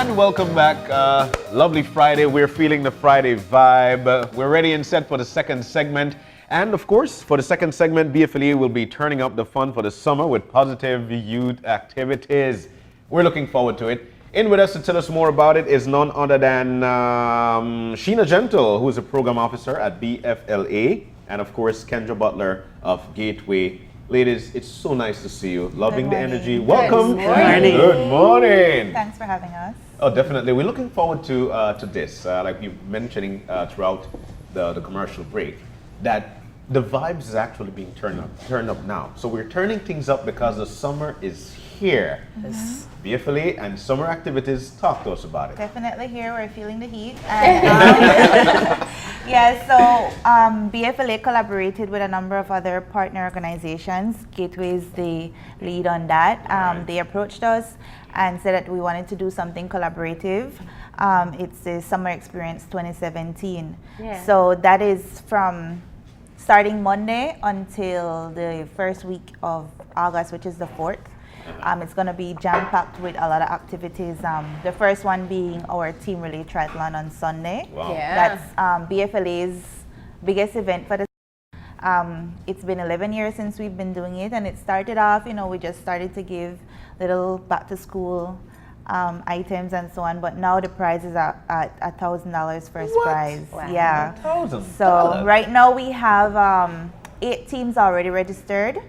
And welcome back. Lovely Friday. We're feeling the Friday vibe. We're ready and set for the second segment. And of course, for the second segment, BFLA will be turning up the fun for the summer with positive youth activities. We're looking forward to it. In with us to tell us more about it is none other than Sheena Gentle, who is a program officer at BFLA, and of course, Kendra Butler of Gateway. Ladies, it's so nice to see you. Loving the energy. Welcome. Good morning. Good morning. Thanks for having us. Oh, definitely. We're looking forward to this. Like you mentioning throughout the commercial break, that the vibes is actually being turned up now. So we're turning things up because the summer is here. Yes. BFLA and summer activities. Talk to us about it. Definitely here. We're feeling the heat. And, BFLA collaborated with a number of other partner organizations. Gateway is the lead on that. Right. They approached us and said that we wanted to do something collaborative. It's the Summer Experience 2017. Yeah. So that is from starting Monday until the first week of August, which is the 4th. It's going to be jam-packed with a lot of activities. The first one being our team relay triathlon on Sunday. Wow. Yeah. That's BFLA's biggest event for the it's been 11 years since we've been doing it, and it started off, we just started to give little back-to-school items and so on, but now the prize is at $1,000 first prize. Wow. Yeah. $1,000. So right now we have 8 teams already registered.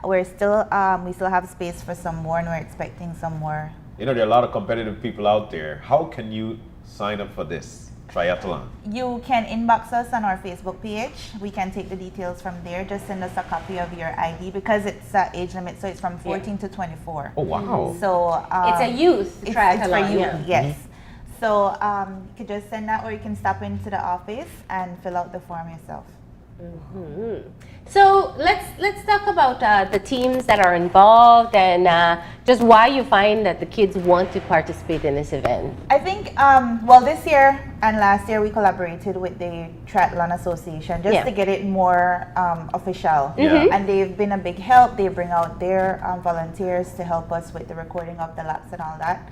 We still have space for some more, and we're expecting some more. There are a lot of competitive people out there. How can you sign up for this triathlon? You can inbox us on our Facebook page. We can take the details from there. Just send us a copy of your ID because it's age limit, so it's from 14 to 24. Oh, wow. So It's a youth triathlon. It's for youth, yeah. yes. So you could just send that, or you can stop into the office and fill out the form yourself. Mm-hmm. So let's talk about the teams that are involved and just why you find that the kids want to participate in this event. I think, this year and last year we collaborated with the Triathlon Association just to get it more official. Yeah. And they've been a big help. They bring out their volunteers to help us with the recording of the laps and all that.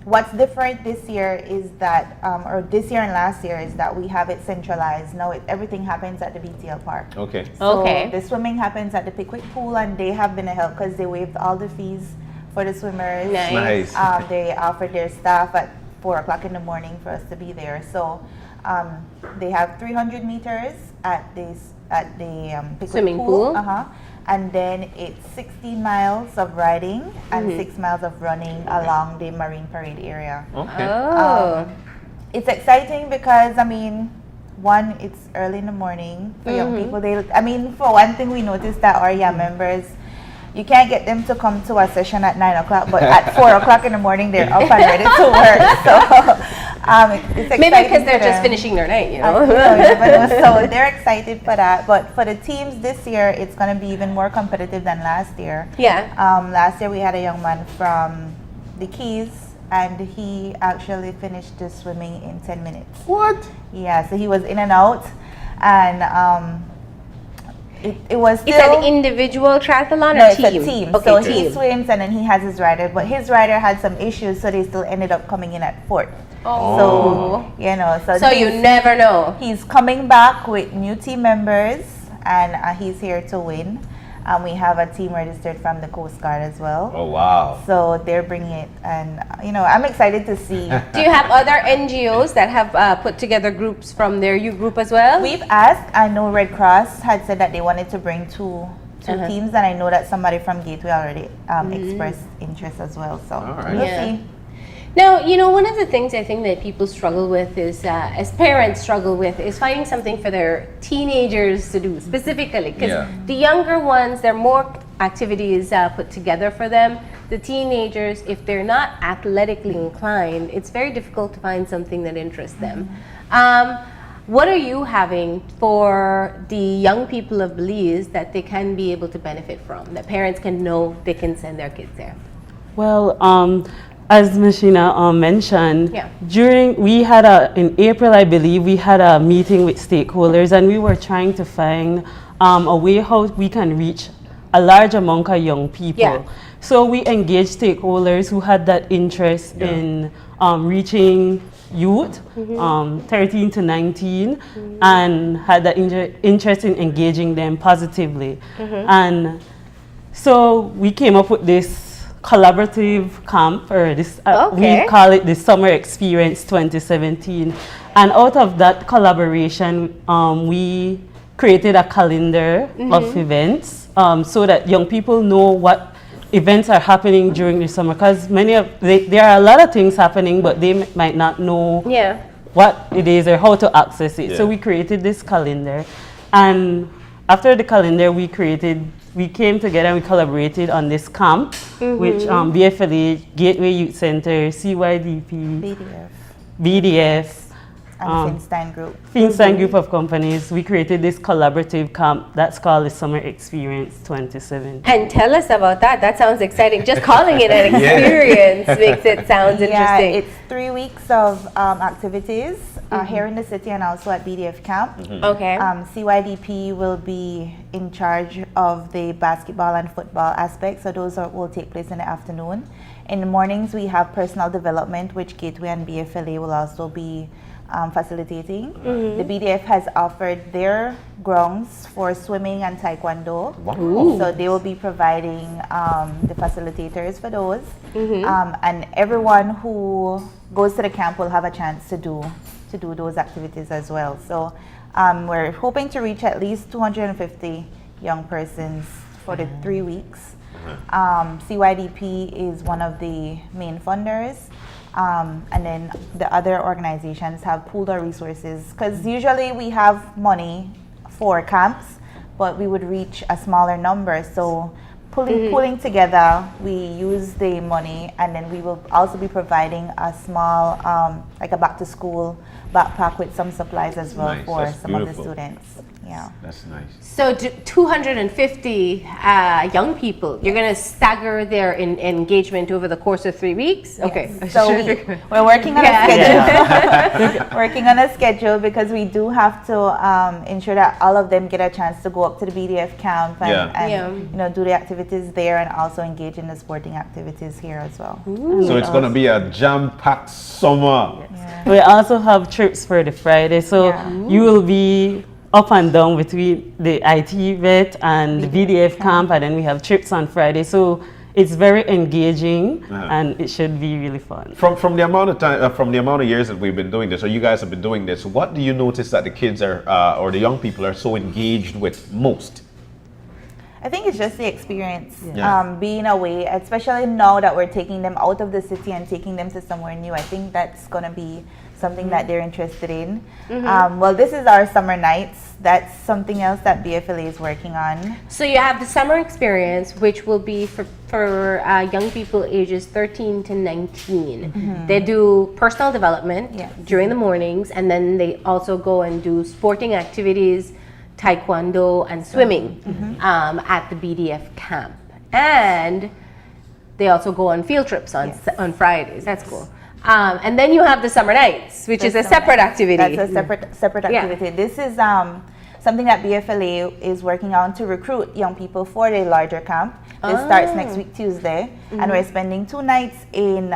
What's different this year is that, or this year and last year, is that we have it centralized. Now everything happens at the BTL Park. Okay. So Okay. the swimming happens at the Pickwick Pool, and they have been a help because they waived all the fees for the swimmers. Nice. They offered their staff at 4 o'clock in the morning for us to be there. So they have 300 meters at the Pickwick Swimming pool. And then it's 16 miles of riding and 6 miles of running along the Marine Parade area. Okay. Oh. It's exciting because, one, it's early in the morning for young people. For one thing, we noticed that our young members, you can't get them to come to a session at 9 o'clock, but at 4 o'clock in the morning, they're up and ready to work. So it's exciting. Maybe because they're just finishing their night, You never know. So they're excited for that. But for the teams this year, it's going to be even more competitive than last year. Yeah. Last year, we had a young man from the Keys, and he actually finished the swimming in 10 minutes. What? Yeah, so he was in and out, and it was still... It's an individual triathlon No, or it's team? a team. Okay, So team. he swims and then he has his rider, but his rider had some issues, so they still ended up coming in at 4th. Oh. So, So you never know. he's coming back with new team members, and he's here to win. We have a team registered from the Coast Guard as well. Oh, wow. So they're bringing it, and I'm excited to see. Do you have other NGOs that have put together groups from their youth group as well? We've asked. I know Red Cross had said that they wanted to bring two teams, and I know that somebody from Gateway already expressed interest as well. So All right. we'll Yeah. see. Now, one of the things I think that people struggle with is, as parents struggle with, is finding something for their teenagers to do specifically. Because the younger ones, there are more activities put together for them. The teenagers, if they're not athletically inclined, it's very difficult to find something that interests them. What are you having for the young people of Belize that they can be able to benefit from, that parents can know they can send their kids there? Well, as Ms. Sheena mentioned, Yeah. in April, I believe, we had a meeting with stakeholders, and we were trying to find a way how we can reach a large amount of young people. Yeah. So we engaged stakeholders who had that interest in reaching youth, 13 to 19, and had that interest in engaging them positively. And so we came up with this collaborative camp, or this we call it the Summer Experience 2017. And out of that collaboration, we created a calendar of events so that young people know what events are happening during the summer, because there are a lot of things happening, but they might not know what it is or how to access it. So we created this calendar, and after the calendar, we came together and we collaborated on this camp, which BFLA, Gateway Youth Center, CYDP, BDF, and Finstein Group. Finstein Group of companies. We created this collaborative camp that's called the Summer Experience 2017. And tell us about that. That sounds exciting. Just calling it an experience makes it sound interesting. It's 3 weeks of activities here in the city and also at BDF camp. Okay. CYDP will be in charge of the basketball and football aspect, so those will take place in the afternoon. In the mornings, we have personal development, which Gateway and BFLA will also be facilitating. The BDF has offered their grounds for swimming and taekwondo. So they will be providing the facilitators for those. And everyone who goes to the camp will have a chance to do those activities as well. So we're hoping to reach at least 250 young persons for the 3 weeks. CYDP is one of the main funders. And then the other organizations have pooled our resources, because usually we have money for camps, but we would reach a smaller number. So pulling together, we use the money, and then we will also be providing a small, like a back to school backpack with some supplies as well for some of the students. Yeah. That's nice. So 250 young people, you're going to stagger their engagement over the course of 3 weeks? Yes. Okay. So we're working on a schedule. Working on a schedule, because we do have to ensure that all of them get a chance to go up to the BDF camp and you know, do the activities there, and also engage in the sporting activities here as well. So it's going to be a jam-packed summer. We also have trips for the Friday, so you will be up and down between the IT vet and the BDF camp, and then we have trips on Friday. So it's very engaging, and it should be really fun. From the amount of time, from the amount of years that we've been doing this, or you guys have been doing this, what do you notice that the kids are, or the young people are so engaged with most? I think it's just the experience, being away, especially now that we're taking them out of the city and taking them to somewhere new. I think that's going to be something that they're interested in. Well, this is our summer nights. That's something else that BFLA is working on. So you have the summer experience, which will be for young people ages 13 to 19. They do personal development during the mornings, and then they also go and do sporting activities, taekwondo and swimming at the BDF camp. And they also go on field trips on Fridays. That's cool. And then you have the summer nights, which is a separate activity. That's a separate activity. This is something that BFLA is working on to recruit young people for the larger camp. This starts next week, Tuesday, and we're spending 2 nights in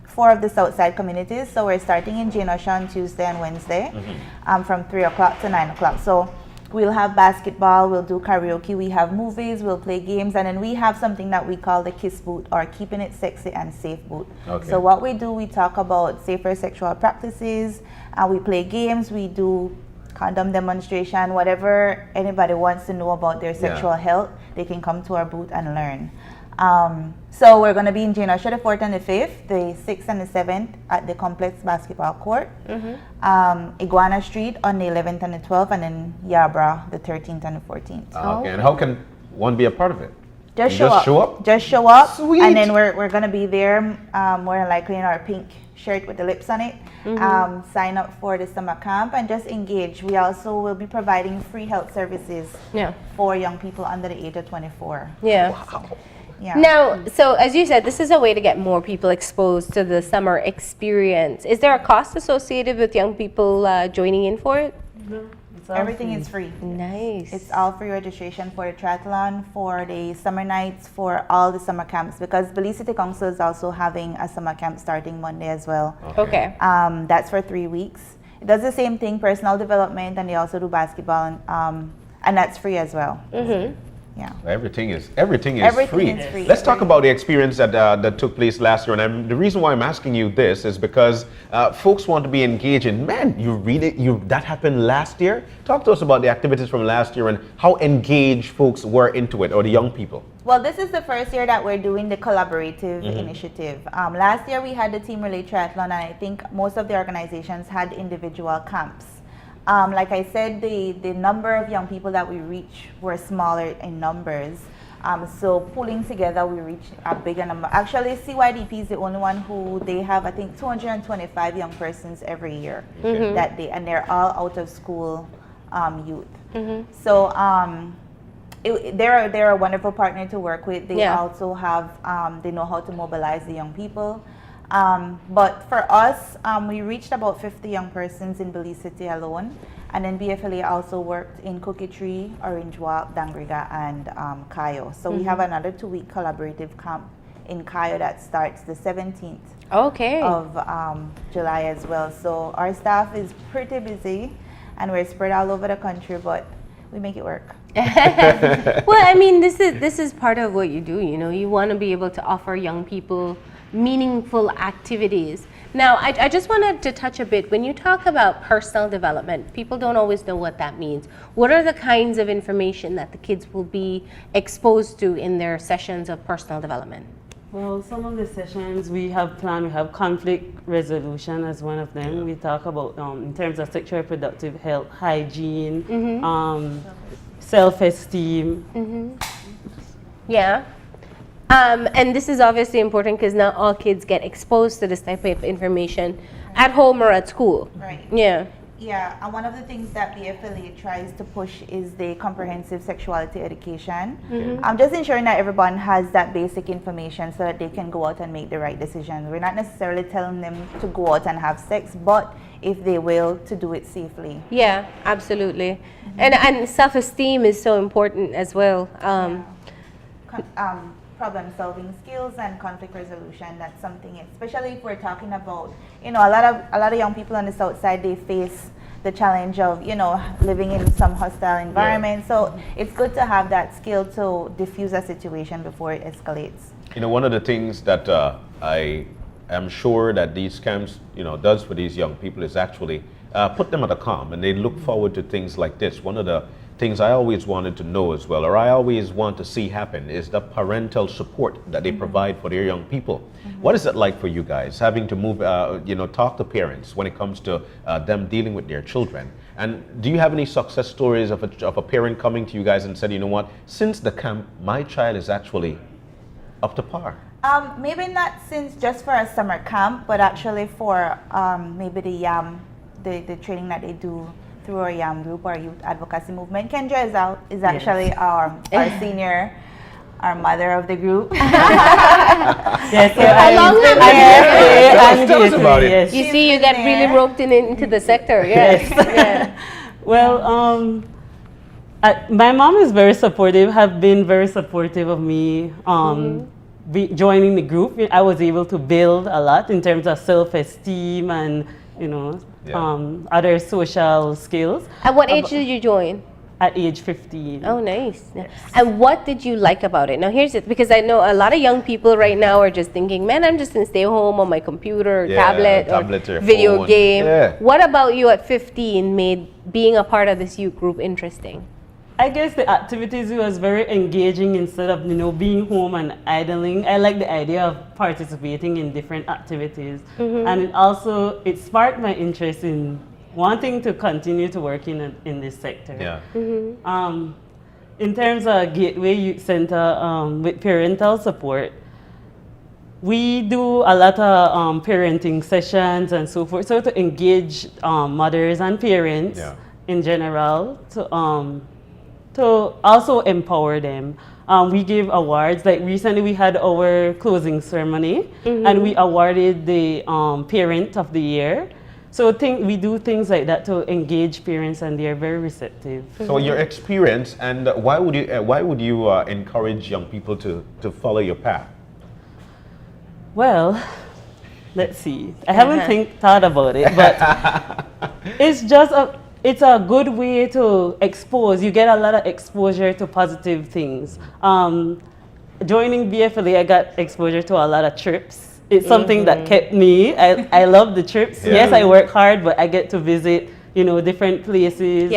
4 of the Southside communities. So we're starting in Sheena on Tuesday and Wednesday from 3 o'clock to 9 o'clock. So we'll have basketball, we'll do karaoke, we have movies, we'll play games, and then we have something that we call the KISS booth, or keeping it sexy and safe booth. So what we do, we talk about safer sexual practices, we play games, we do condom demonstration, whatever anybody wants to know about their sexual health, they can come to our booth and learn. So we're going to be in Sheena the 4th and the 5th, the 6th and the 7th at the Complex Basketball Court, Iguana Street on the 11th and the 12th, and then Yarborough the 13th and the 14th. Okay, and how can one be a part of it? Just show up. Just show up. Sweet. And then we're going to be there more than likely in our pink shirt with the lips on it. Sign up for the summer camp and just engage. We also will be providing free health services for young people under the age of 24. Wow. Yeah. Now, so as you said, this is a way to get more people exposed to the summer experience. Is there a cost associated with young people joining in for it? It's all Everything free. is free. Nice. It's all free registration for the triathlon, for the summer nights, for all the summer camps, because Belize City Council is also having a summer camp starting Monday as well. okay. That's for 3 weeks. It does the same thing, personal development, and they also do basketball, and that's free as well. Yeah. Everything is Everything free. is free. Let's talk about the experience that took place last year. And the reason why I'm asking you this is because folks want to be engaging. Man, that happened last year. Talk to us about the activities from last year and how engaged folks were into it, or the young people. Well, this is the first year that we're doing the collaborative initiative. Last year we had the Team Relay Triathlon, and I think most of the organizations had individual camps. Like I said, the number of young people that we reach were smaller in numbers. So pulling together, we reached a bigger number. Actually, CYDP is the only one who they have, I think, 225 young persons every year that day, and they're all out of school youth. So they're a wonderful partner to work with. They also have, they know how to mobilize the young people. But for us, we reached about 50 young persons in Belize City alone. And then BFLA also worked in Cookie Tree, Orange Walk, Dangriga, and Cayo. So we have another 2-week collaborative camp in Cayo that starts the 17th of July as well. So our staff is pretty busy, and we're spread all over the country, but we make it work. Well, I mean, this is part of what you do. You know, you want to be able to offer young people meaningful activities. Now, I just wanted to touch a bit. When you talk about personal development, people don't always know what that means. What are the kinds of information that the kids will be exposed to in their sessions of personal development? Well, some of the sessions we have planned, we have conflict resolution as one of them. We talk about, in terms of sexual reproductive health, hygiene, self-esteem. Yeah. And this is obviously important because not all kids get exposed to this type of information at home or at school. Right. Yeah. Yeah, and one of the things that BFLA tries to push is the comprehensive sexuality education. I'm just ensuring that everyone has that basic information so that they can go out and make the right decision. We're not necessarily telling them to go out and have sex, but if they will, to do it safely. Yeah, absolutely. And self-esteem is so important as well. Problem-solving skills and conflict resolution. That's something, especially if we're talking about, you know, a lot of young people on the south side, they face the challenge of, you know, living in some hostile environment. So it's good to have that skill to diffuse a situation before it escalates. You know, one of the things that I am sure that these camps, you know, does for these young people is actually put them at a calm, and they look forward to things like this. One of the things I always wanted to know as well, or I always want to see happen, is the parental support that they provide for their young people. What is it like for you guys, having to move, you know, talk to parents when it comes to them dealing with their children? And do you have any success stories of a parent coming to you guys and said, you know what, since the camp, my child is actually up to par? Maybe not since just for a summer camp, but actually for maybe the YAM, the training that they do through our YAM group, our youth advocacy movement. Kendra is actually our senior, our mother of the group. Yes, so tell us about it. Yes. You see, you got really roped into the sector. Yes. Yeah. Well, my mom is very supportive, have been very supportive of me joining the group. I was able to build a lot in terms of self-esteem and, you know, other social skills. At what age did you join? At age 15. Oh, nice. Yes. And what did you like about it? Now, here's it, because I know a lot of young people right now are just thinking, man, I'm just going to stay home on my computer, tablet or video phone. game. Yeah. What about you at 15 made being a part of this youth group interesting? I guess the activities was very engaging instead of, you know, being home and idling. I like the idea of participating in different activities. And it sparked my interest in wanting to continue to work in this sector. Yeah. In terms of Gateway Youth Center with parental support, we do a lot of parenting sessions and so forth, so to engage mothers and parents in general to also empower them. We give awards. Like recently we had our closing ceremony and we awarded the Parent of the Year. So we do things like that to engage parents, and they are very receptive. So your experience, and why would you encourage young people to follow your path? Well, let's see. I haven't thought about it, but it's a good way to expose. You get a lot of exposure to positive things. Joining BFLA, I got exposure to a lot of trips. It's something that kept me. I love the trips. Yeah. Yes, I work hard, but I get to visit, different places,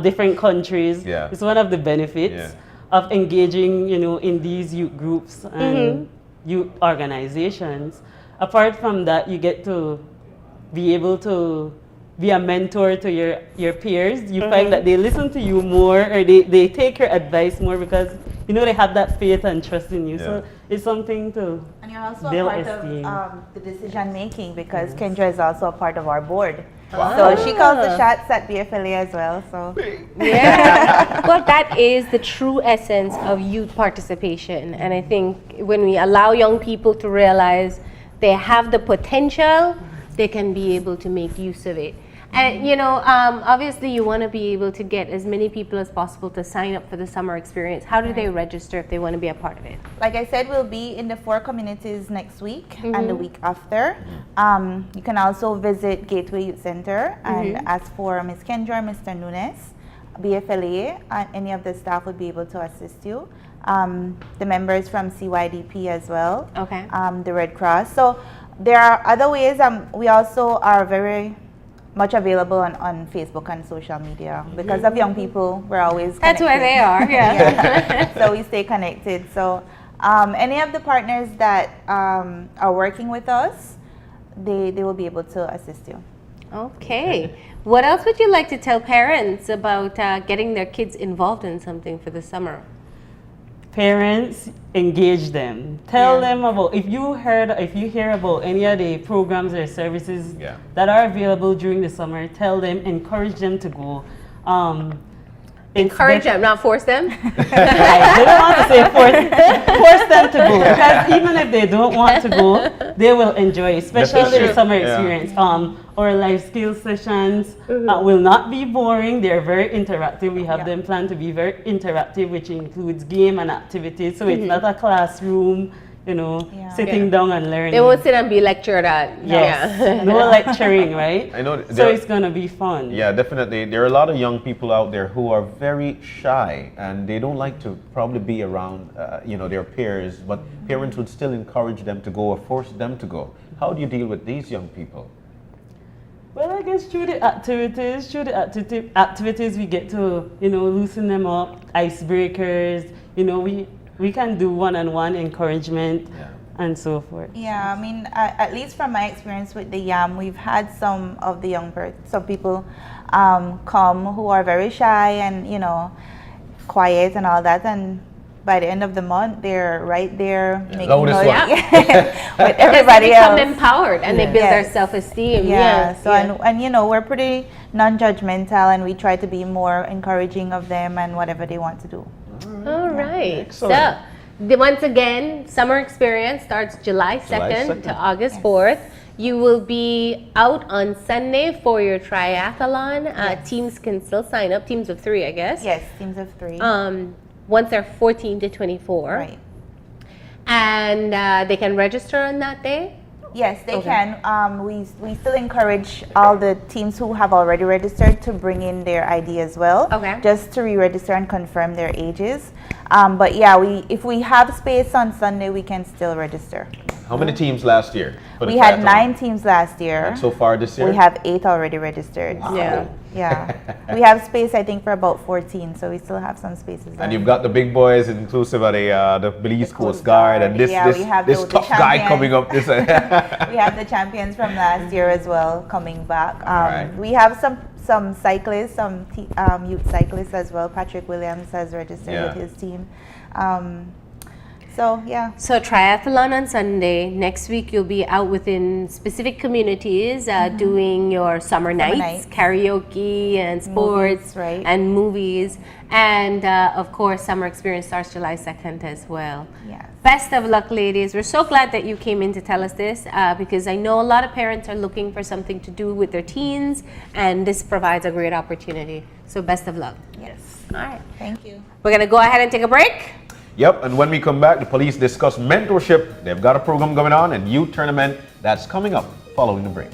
different countries. Yeah. It's one of the benefits of engaging, in these youth groups and youth organizations. Apart from that, you get to be able to be a mentor to your peers. You find that they listen to you more, or they take your advice more, because they have that faith and trust in you. Yeah. So it's something to And you're also a build part esteem. of the decision making, because Kendra is also a part of our board. Wow. So she calls the shots at BFLA as well. So Yeah. Well, that is the true essence of youth participation. And I think when we allow young people to realize they have the potential, they can be able to make use of it. And obviously you want to be able to get as many people as possible to sign up for the summer experience. How do they register if they want to be a part of it? like I said, we'll be in the 4 communities next week and the week after. You can also visit Gateway Youth Center and ask for Ms. Kendra, Mr. Nunes, BFLA, and any of the staff would be able to assist you. The members from CYDP as well. Okay. The Red Cross. So there are other ways. We also are very much available on Facebook and social media. Because of young people, we're always That's where they are, yeah. So we stay connected. So any of the partners that are working with us, they will be able to assist you. Okay. What else would you like to tell parents about getting their kids involved in something for the summer? Parents, engage them. Tell them about, if you hear about any of the programs or services that are available during the summer, tell them, encourage them to go. Encourage them, not force them? I didn't want to say force them to go, because even if they don't want to go, they will enjoy it, especially the summer experience. Our life skills sessions will not be boring. They're very interactive. We have them planned to be very interactive, which includes game and activities. So it's not a classroom, sitting down and learning. They won't sit and be lectured at. Yes. No lecturing, right? I know. So it's going to be fun. Yeah, definitely. There are a lot of young people out there who are very shy, and they don't like to probably be around, their peers, but parents would still encourage them to go or force them to go. How do you deal with these young people? Well, I guess through the activities we get to, loosen them up, icebreakers, we can do one-on-one encouragement and so forth. Yeah, I mean, at least from my experience with the YAM, we've had some of the some people come who are very shy and, quiet and all that, and by the end of the month, they're right there making noise with everybody else. They become empowered and they build their self-esteem. So and we're pretty non-judgmental, and we try to be more encouraging of them and whatever they want to do. All right. Excellent. So, once again, summer experience starts July 2nd to August 4th. You will be out on Sunday for your triathlon. Teams can still sign up. Teams of 3, I guess. Yes, teams of 3. Once they're 14 to 24. Right. And they can register on that day? Yes, they can. We still encourage all the teams who have already registered to bring in their ID as well. Okay. Just to re-register and confirm their ages. But yeah, if we have space on Sunday, we can still register. How many teams last year? We had 9 teams last year. And so far this year? We have 8 already registered. Wow. Yeah. We have space, I think, for about 14, so we still have some spaces there. And you've got the big boys, inclusive of the Belize Coast Guard, and this tough guy coming up. We have the champions from last year as well coming back. We have some cyclists, some youth cyclists as well. Patrick Williams has registered with his team. So triathlon on Sunday. Next week you'll be out within specific communities doing your summer nights, karaoke and sports and movies. And of course, summer experience starts July 2nd as well. Yes. best of luck, ladies. We're so glad that you came in to tell us this because I know a lot of parents are looking for something to do with their teens, and this provides a great opportunity. So best of luck. Yes. All right. Thank you. We're going to go ahead and take a break. Yep, and when we come back, the police discuss mentorship. They've got a program going on and youth tournament that's coming up following the break.